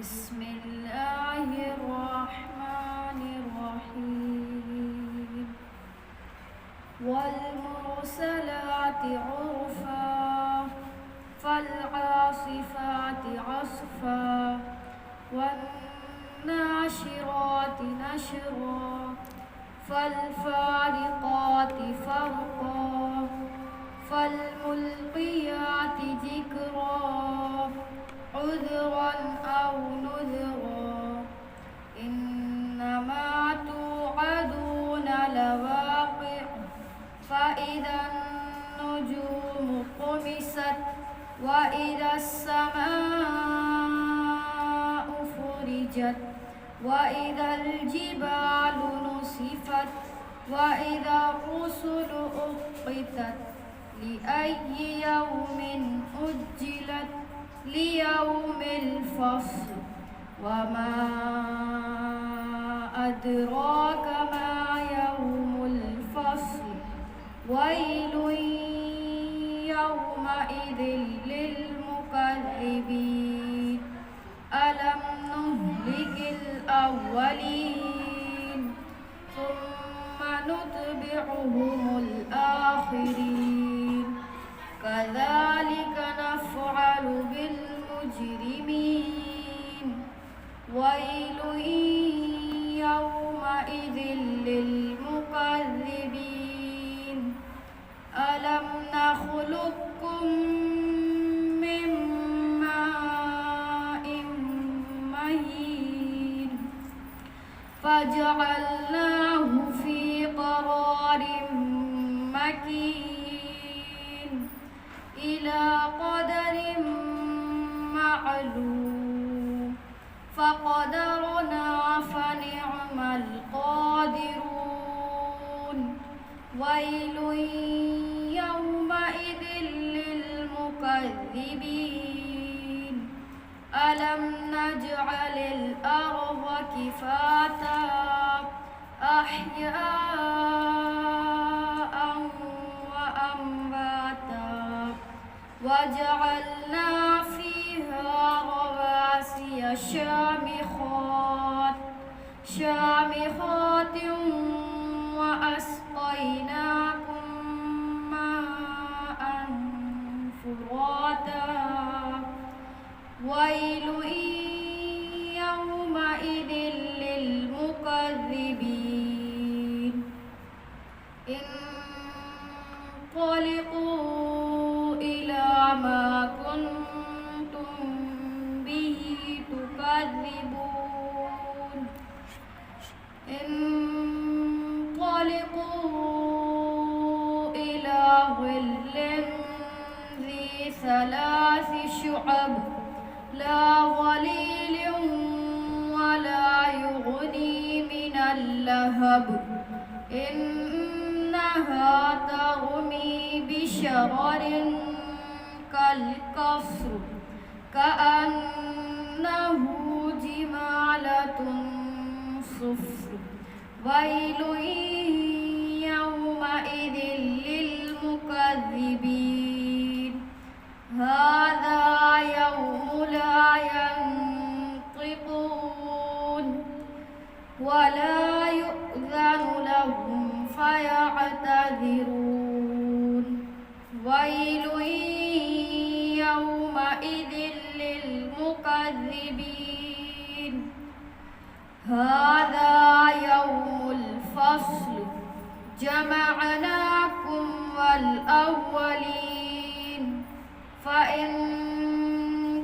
بسم الله الرحمن الرحيم والمرسلات عرفا فالعاصفات عصفا والناشرات نشرا فالفارقات فرقا فالملقيات ذكرا عذرا أو نذرا إنما توعدون لواقع فإذا النجوم طمست وإذا السماء فرجت وإذا الجبال نسفت وإذا الرسل أقتت لأي يوم أجلت ليوم الفصل وما أدراك ما يوم الفصل ويل يومئذ للمكذبين ألم نهلك الأولين ثم نتبعهم الآخرين كذلك نفعل بالمجرمين ويل يومئذ للمكذبين ألم نخلقكم من ماء مهين فجعلناه في قرار مكين إلى قدر معلوم فقدرنا فنعم القادرون ويل يومئذ للمكذبين ألم نجعل الأرض كفاتا أحياء وأمواتا وجعلنا فيها رواسي شامخات وأسقيناكم ماء فراتا ويل يومئذ للمكذبين انطلقوا إلى ما كنتم به تكذبون انطلقوا إلى ظل ذي ثلاث شعب لا ظليل ولا يغني من اللهب إنها ترمي بشرر كالقصر كأنه جمالة صفر ويل يومئذ للمكذبين هذا يوم لا ينطقون ولا يؤذن لهم فيعتذرون ويل يومئذ للمكذبين هذا يوم الفصل جمعناكم والأولين فإن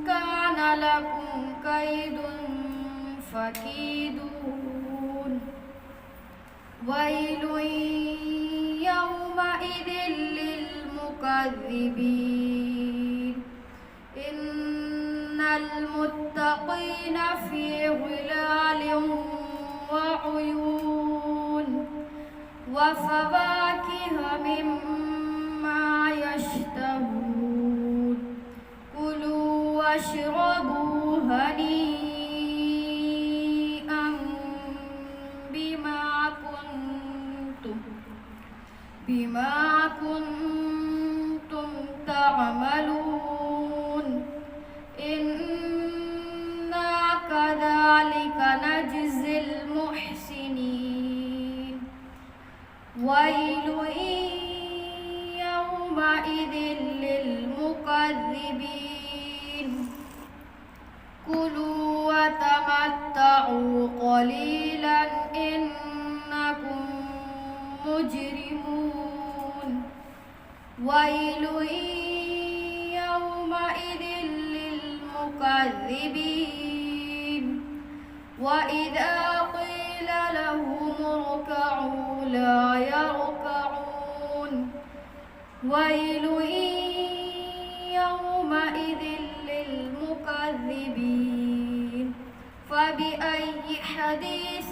كان لكم كيد فكيدون ويل يومئذ للمكذبين إن المتقين في ظلال وعيون وفواكه مما يشتهون كلوا واشربوا هنيئا بما كنتم تعملون إنا كذلك نجزي المحسنين ويل يومئذ للمكذبين كلوا وتمتعوا قليلا إنكم مجرمون ويل يومئذ للمكذبين وإذا قيل لهم اركعوا لا يركعون ويل يومئذ للمكذبين فبأي حديث